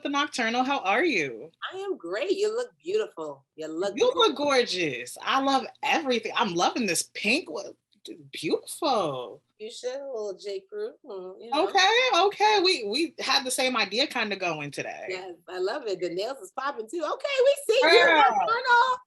the Nocturnal. How are you? I am great. You look beautiful. You look You beautiful. look gorgeous. I love everything. I'm loving this pink. Beautiful. You should, a little J. Crew. Okay, okay. We had the same idea kind of going today. Yes, I love it. The nails is popping too. Okay, we see you, Girl, Nocturnal.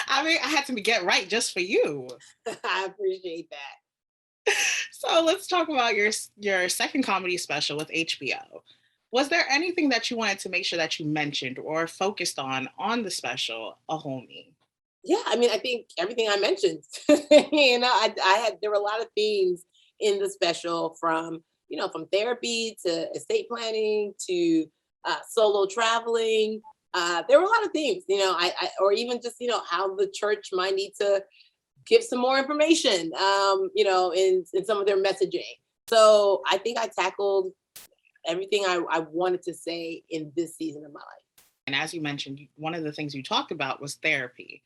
I mean, I had to get right just for you. Yeah, I appreciate that. So let's talk about your second comedy special with HBO. Was there anything that you wanted to make sure that you mentioned or focused on the special, A Homie? Yeah, I mean, I think everything I mentioned. I had there were a lot of themes in the special from from therapy to estate planning to solo traveling. There were a lot of themes, or even just how the church might need to give some more information, in some of their messaging. So I think I tackled everything I wanted to say in this season of my life. And as you mentioned, one of the things you talked about was therapy.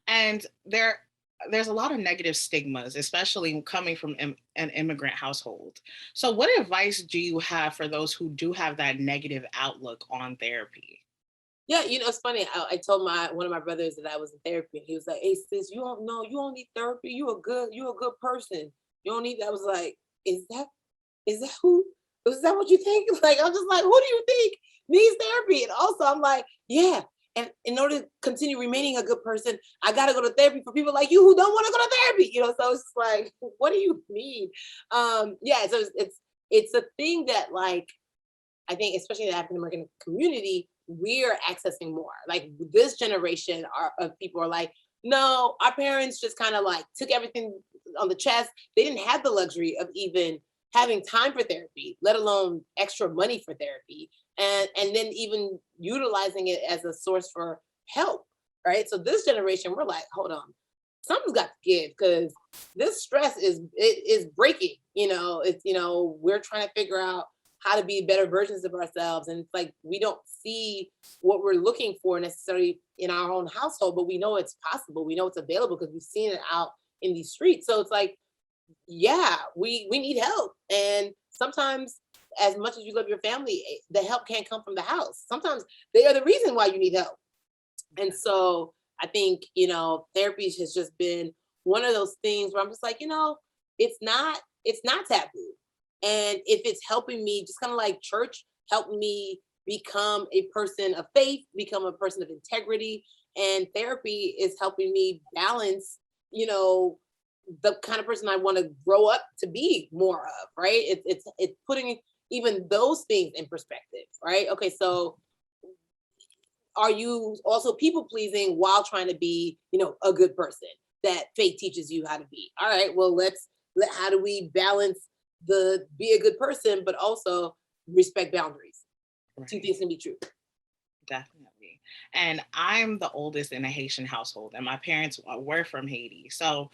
And there's a lot of negative stigmas, especially coming from an immigrant household. So what advice do you have for those who do have that negative outlook on therapy? Yeah, it's funny. I told my one of my brothers that I was in therapy, and he was like, "Hey, sis, you don't know, you don't need therapy. You a good person. You don't need." I was like, is that who? Is that what you think?" Like, I'm just like, who do you think needs therapy? And also, I'm like, yeah. And in order to continue remaining a good person, I got to go to therapy for people like you who don't want to go to therapy. So it's like, what do you mean? Yeah. So it's a thing that, like, I think, especially in the African American community, we're accessing more. Like, this generation of people are like, no, our parents just kind of like took everything on the chest. They didn't have the luxury of even having time for therapy, let alone extra money for therapy, and then even utilizing it as a source for help. Right. So this generation, we're like, hold on, something's got to give, because this stress is breaking. We're trying to figure out how to be better versions of ourselves, and it's like we don't see what we're looking for necessarily in our own household, but we know it's possible, we know it's available because we've seen it out in these streets. So it's like, yeah, we need help. And sometimes, as much as you love your family, the help can't come from the house. Sometimes they are the reason why you need help. And so I think, therapy has just been one of those things where I'm just like, it's not taboo. And if it's helping me, just kind of like church helped me become a person of faith, become a person of integrity, and therapy is helping me balance, the kind of person I want to grow up to be more of, right? It's putting even those things in perspective, right? Okay, so are you also people pleasing while trying to be, a good person that faith teaches you how to be? All right, well, how do we balance the be a good person, but also respect boundaries? Two Right. things can be true. Definitely. And I'm the oldest in a Haitian household, and my parents were from Haiti. So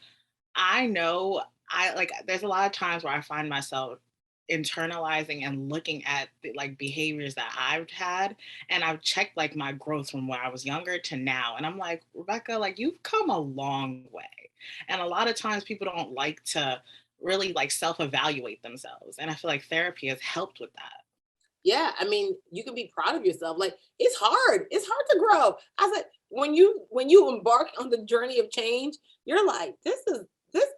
I know I like there's a lot of times where I find myself internalizing and looking at the like behaviors that I've had, and I've checked like my growth from when I was younger to now, and I'm like, Rebecca, like you've come a long way. And a lot of times people don't like to really like self-evaluate themselves, and I feel like therapy has helped with that. Yeah, I mean, you can be proud of yourself. Like, it's hard. It's hard to grow. I said, when you embark on the journey of change, you're like, this is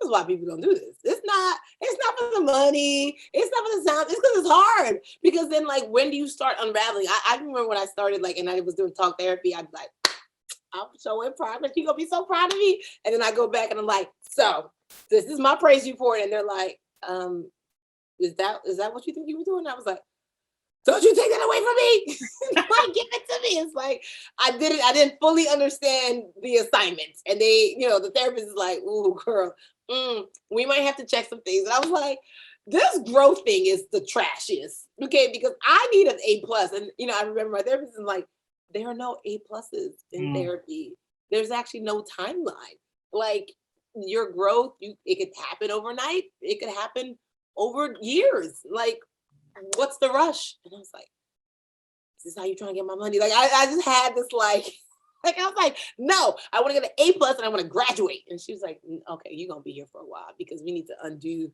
why people don't do this. It's not for the money. It's not for the sound. It's because it's hard. Because then, like, when do you start unraveling? I remember when I started, like, and I was doing talk therapy, I'd be like, I'm showing progress. You're gonna be so proud of me. And then I go back and I'm like, so this is my praise report. And they're like, is that what you think you were doing? And I was like, don't you take that away from me. Like, give it to me. It's like I didn't fully understand the assignment. And the therapist is like, ooh, girl, we might have to check some things. And I was like, this growth thing is the trashiest. Okay, because I need an A+. And I remember my therapist is like, there are no A+s in Mm, therapy. There's actually no timeline. Like, your growth, it could happen overnight, it could happen over years. Like, what's the rush? And I was like, is this how you trying to get my money? Like, I just had this like, like I was like, no, I want to get an A+ and I want to graduate. And she was like, okay, you're gonna be here for a while because we need to undo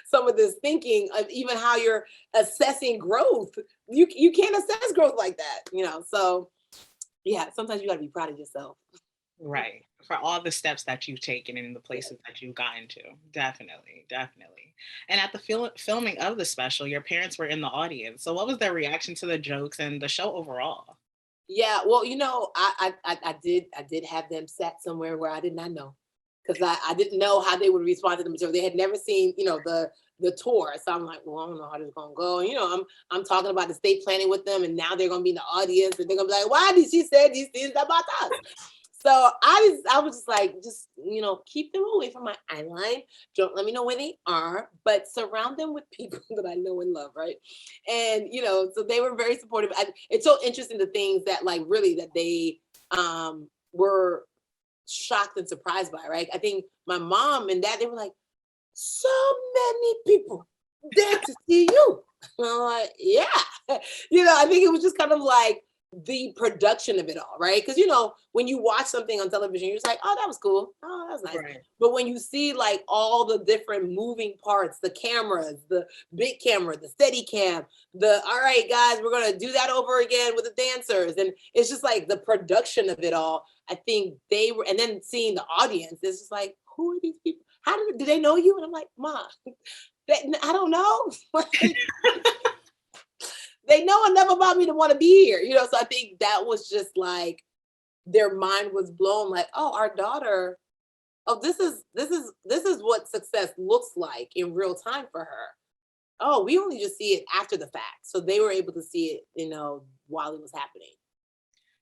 some of this thinking of even how you're assessing growth. You can't assess growth like that, you know. So yeah, sometimes you got to be proud of yourself. Right. For all the steps that you've taken and the places that you've gotten to. Definitely. Definitely. And at the filming of the special, your parents were in the audience. So what was their reaction to the jokes and the show overall? Yeah, well, you know, I did have them sat somewhere where I did not know, because I didn't know how they would respond to the material. They had never seen, you know, the tour. So I'm like, well, I don't know how this is gonna go. And, you know, I'm talking about the state planning with them, and now they're gonna be in the audience, and they're gonna be like, why did she say these things about us? So I was just like, just, you know, keep them away from my eye line. Don't let me know where they are, but surround them with people that I know and love, right? And you know, so they were very supportive. It's so interesting the things that like really that they were shocked and surprised by, right? I think my mom and dad, they were like, so many people there to see you. And I'm like, yeah. You know, I think it was just kind of like the production of it all, right? Because you know, when you watch something on television, you're just like, oh, that was cool. Oh, that was nice. Right. But when you see like all the different moving parts, the cameras, the big camera, the steady cam, the all right, guys, we're gonna do that over again with the dancers. And it's just like the production of it all. I think they were, and then seeing the audience, it's just like, who are these people? How do they know you? And I'm like, Ma, I don't know. They know enough about me to want to be here, you know. So I think that was just like their mind was blown, like, oh, our daughter, oh, this is what success looks like in real time for her. Oh, we only just see it after the fact. So they were able to see it, you know, while it was happening.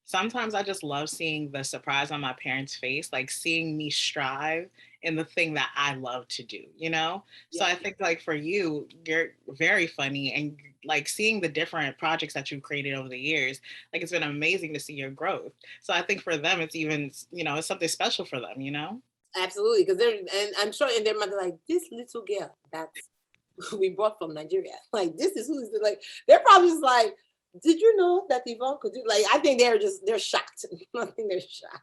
Sometimes I just love seeing the surprise on my parents' face, like seeing me strive in the thing that I love to do, you know? So Yeah. I think like for you, you're very funny and like seeing the different projects that you've created over the years, like it's been amazing to see your growth. So I think for them, it's even, it's something special for them, you know? Absolutely. Because they're, and I'm sure in their mind, they're like, this little girl that's we brought from Nigeria. Like, this is who's like, they're probably just like, did you know that Yvonne could do, like, I think they're shocked. I think they're shocked.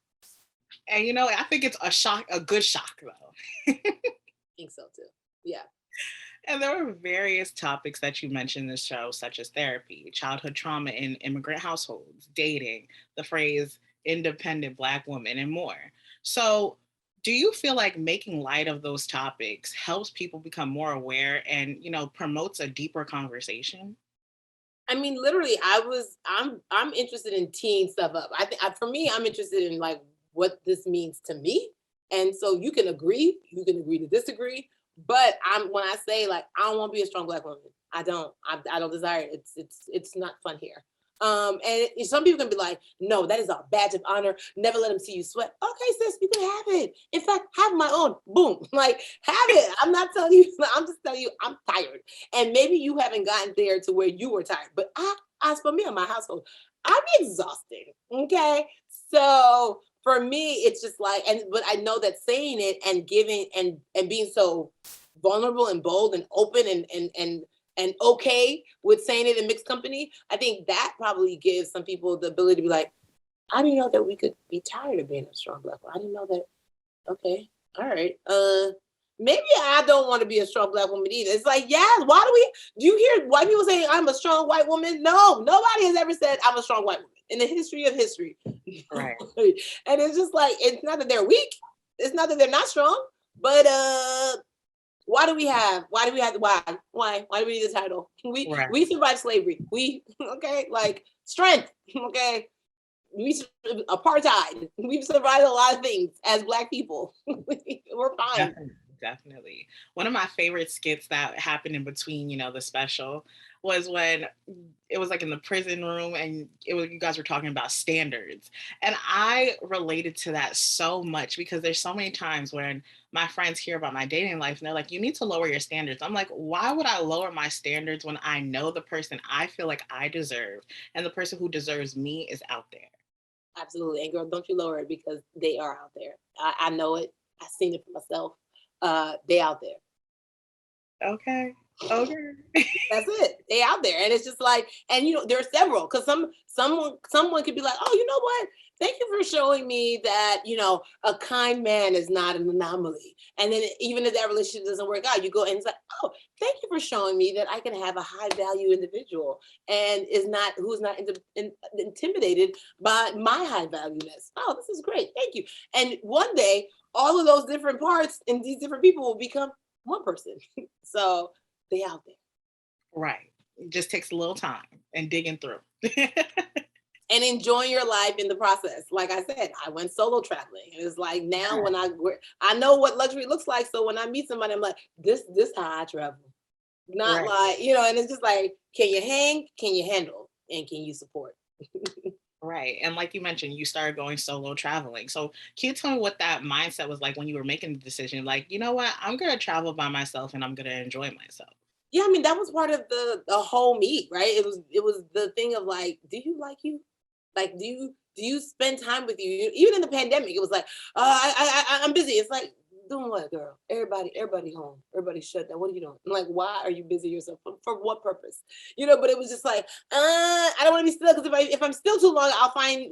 And I think it's a shock, a good shock though. I think so too. Yeah. And there were various topics that you mentioned in the show, such as therapy, childhood trauma in immigrant households, dating, the phrase independent Black woman, and more. So, do you feel like making light of those topics helps people become more aware and, promotes a deeper conversation? I mean, literally, I'm interested in teeing stuff up. I think for me, I'm interested in like what this means to me. And so you can agree to disagree. But when I say like I don't want to be a strong Black woman, I don't desire it. It's not fun here. Some people can be like, no, that is a badge of honor. Never let them see you sweat. Okay, sis, you can have it. In fact, have my own. Boom, like have it. I'm not telling you. I'm just telling you, I'm tired. And maybe you haven't gotten there to where you were tired. But as for me and my household, I'm exhausted. Okay, so for me, it's just like, but I know that saying it and giving and being so vulnerable and bold and open and okay with saying it in mixed company, I think that probably gives some people the ability to be like, I didn't know that we could be tired of being a strong Black woman. I didn't know that. Okay, all right. Maybe I don't want to be a strong Black woman either. It's like, yes, why do you hear white people saying I'm a strong white woman? No, nobody has ever said I'm a strong white woman in the history of history. Right. And it's just like, it's not that they're weak. It's not that they're not strong, but why do we have why do we need the title? Right. We survived slavery. We okay, like strength. Okay. We apartheid. We've survived a lot of things as Black people. We're fine. Definitely, definitely. One of my favorite skits that happened in between, the special was when it was like in the prison room and you guys were talking about standards. And I related to that so much because there's so many times when my friends hear about my dating life and they're like, you need to lower your standards. I'm like, why would I lower my standards when I know the person I feel like I deserve and the person who deserves me is out there? Absolutely. And girl, don't you lower it because they are out there. I know it. I've seen it for myself. They out there. Okay. Okay. That's it. They out there, and it's just like, and there are several, because someone could be like, oh, you know what? Thank you for showing me that a kind man is not an anomaly. And then even if that relationship doesn't work out, you go and it's like, oh, thank you for showing me that I can have a high value individual and who's not intimidated by my high valueness. Oh, this is great. Thank you. And one day, all of those different parts and these different people will become one person. So they out there. Right. It just takes a little time and digging through. And enjoying your life in the process. Like I said, I went solo traveling. And it's like now when I know what luxury looks like. So when I meet somebody, I'm like, this how I travel. Not Right. like, and it's just like, can you hang? Can you handle? And can you support? Right. And like you mentioned, you started going solo traveling. So can you tell me what that mindset was like when you were making the decision? Like, you know what? I'm going to travel by myself and I'm going to enjoy myself. Yeah, I mean, that was part of the whole meet, right? It was the thing of like, do you like you? Like, do you spend time with you? Even in the pandemic, it was like, I'm busy. It's like, doing what, girl? Everybody home. Everybody shut down. What are you doing? I'm like, why are you busy yourself? For what purpose? But it was just like, I don't want to be still, because if I'm still too long, I'll find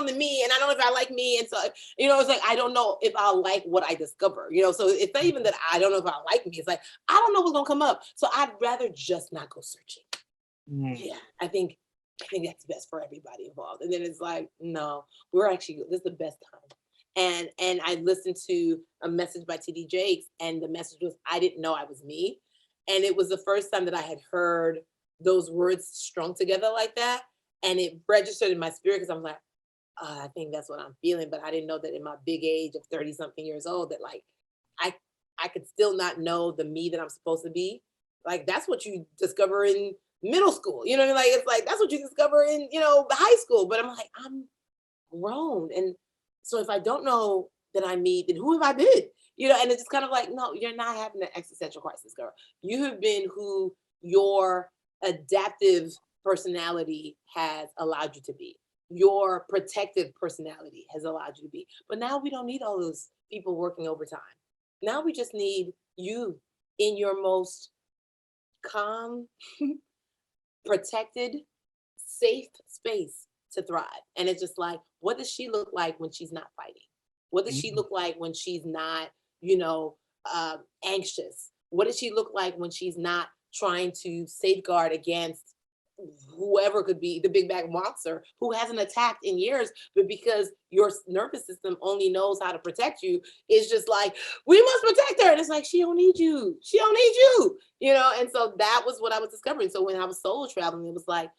the me, and I don't know if I like me, and so it's like I don't know if I'll like what I discover. So it's not even that I don't know if I like me. It's like I don't know what's gonna come up, so I'd rather just not go searching. Mm. Yeah, I think that's best for everybody involved. And then it's like, no, this is the best time. And I listened to a message by TD Jakes, and the message was, I didn't know I was me. And it was the first time that I had heard those words strung together like that. And it registered in my spirit, because I'm like, I think that's what I'm feeling. But I didn't know that in my big age of 30 something years old, that like I I could still not know the me that I'm supposed to be. Like that's what you discover in middle school. You know what I mean? Like it's like that's what you discover in, high school. But I'm like, I'm grown. And so if I don't know that I'm me, then who have I been? And it's just kind of like, no, you're not having an existential crisis, girl. You have been who your adaptive personality has allowed you to be. Your protective personality has allowed you to be. But now we don't need all those people working overtime. Now we just need you in your most calm, protected, safe space to thrive. And it's just like, what does she look like when she's not fighting? What does she Mhm. look like when she's not, you know, anxious? What does she look like when she's not trying to safeguard against whoever could be the big bad monster who hasn't attacked in years, but because your nervous system only knows how to protect you, is just like, we must protect her. And it's like, she don't need you. She don't need you. And so that was what I was discovering. So when I was solo traveling, it was like,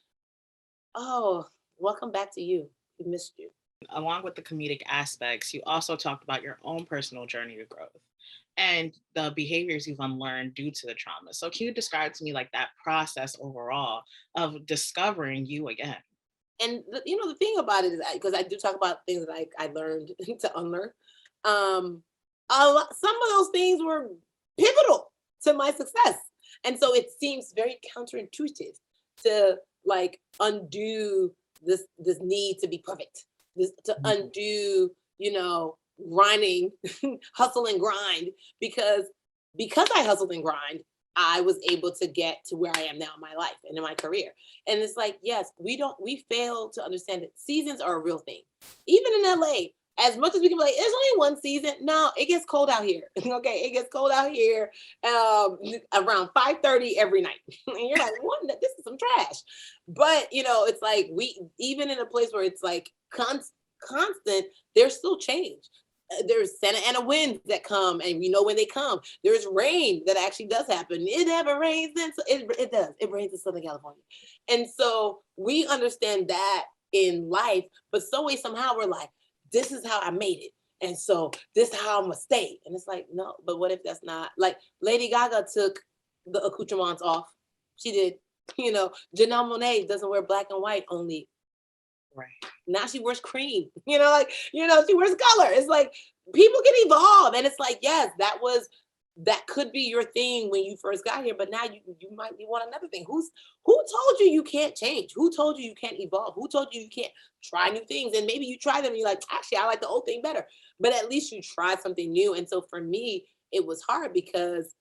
oh, welcome back to you. We missed you. Along with the comedic aspects, you also talked about your own personal journey to growth and the behaviors you've unlearned due to the trauma. So can you describe to me like that process overall of discovering you again? And the thing about it is, because I do talk about things that I learned to unlearn. Um, some of those things were pivotal to my success, and so it seems very counterintuitive to like undo this need to be perfect, this to Mhm. undo, grinding, hustle and grind, because I hustled and grind, I was able to get to where I am now in my life and in my career. And it's like, yes, we fail to understand that seasons are a real thing. Even in LA, as much as we can be like, there's only one season. No, it gets cold out here. Okay, it gets cold out here around 5:30 every night. And you're like, what? This is some trash. But it's like we even in a place where it's like constant, there's still change. There's Santa Ana winds that come, and we know when they come. There's rain that actually does happen. It never rains, and so it does. It rains in Southern California, and so we understand that in life. But some way, somehow, we're like, this is how I made it, and so this is how I'm gonna stay. And it's like, no, but what if that's not like Lady Gaga took the accoutrements off? She did. Janelle Monae doesn't wear black and white only. Right. Now she wears cream. She wears color. It's like people can evolve, and it's like, yes, that could be your thing when you first got here, but now you might be want another thing. Who told you you can't change? Who told you you can't evolve? Who told you you can't try new things? And maybe you try them and you're like, actually, I like the old thing better. But at least you tried something new. And so for me, it was hard because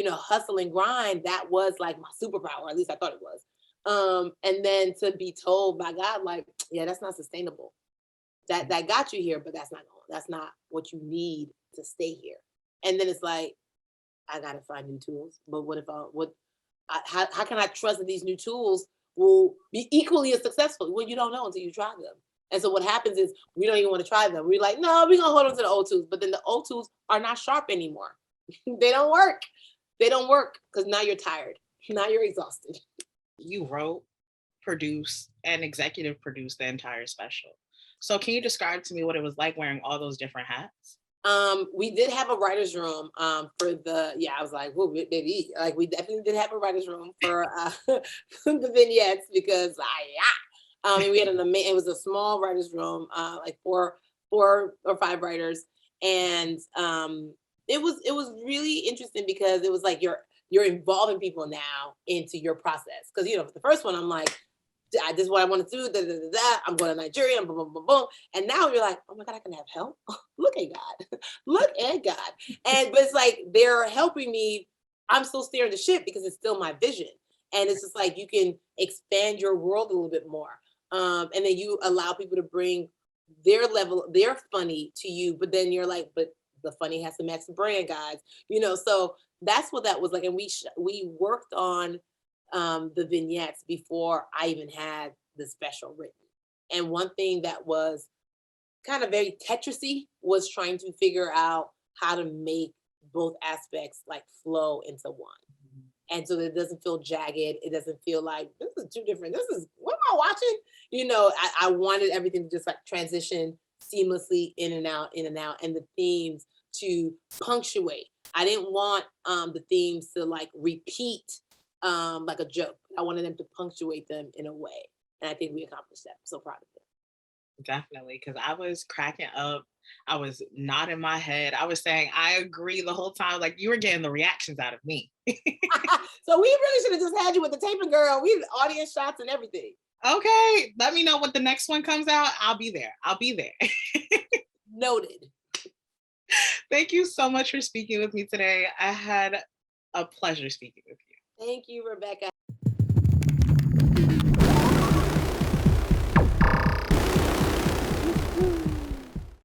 hustle and grind, that was like my superpower. At least I thought it was. And then to be told by God, like, yeah, that's not sustainable. That got you here, but that's not what you need to stay here. And then it's like, I gotta find new tools. But how can I trust that these new tools will be equally as successful? Well, you don't know until you try them. And so what happens is we don't even want to try them. We're like, no, we're gonna hold on to the old tools. But then the old tools are not sharp anymore. They don't work. They don't work because now you're tired. Now you're exhausted. You wrote, produced, and executive produced the entire special. So can you describe to me what it was like wearing all those different hats? We did have a writer's room for I was like, whoa, baby. Like, we definitely did have a writer's room for the vignettes because and we had it was a small writer's room, like four or five writers. And it was really interesting because it was like you're involving people now into your process. Because for the first one, I'm like, this is what I want to do. Da, da, da, da. I'm going to Nigeria. Boom, boom, boom, boom. And now you're like, oh my God, I can have help. Look at God. Look at God. But it's like they're helping me. I'm still steering the ship because it's still my vision. And it's just like you can expand your world a little bit more. And then you allow people to bring their level, their funny to you. But then you're like, but the funny has to match the brand, guys. So that's what that was like. And we worked on the vignettes before I even had the special written. And one thing that was kind of very Tetrisy was trying to figure out how to make both aspects like flow into one. And so that it doesn't feel jagged. It doesn't feel like this is too different. What am I watching? I wanted everything to just like transition seamlessly in and out, and the themes to punctuate. I didn't want the themes to like repeat like a joke. I wanted them to punctuate them in a way. And I think we accomplished that. I'm so proud of them. Definitely, because I was cracking up. I was nodding my head. I was saying, I agree the whole time. Like you were getting the reactions out of me. So we really should have just had you with the taping girl. We had audience shots and everything. Okay. Let me know when the next one comes out. I'll be there. I'll be there. Noted. Thank you so much for speaking with me today. I had a pleasure speaking with you. Thank you, Rebecca.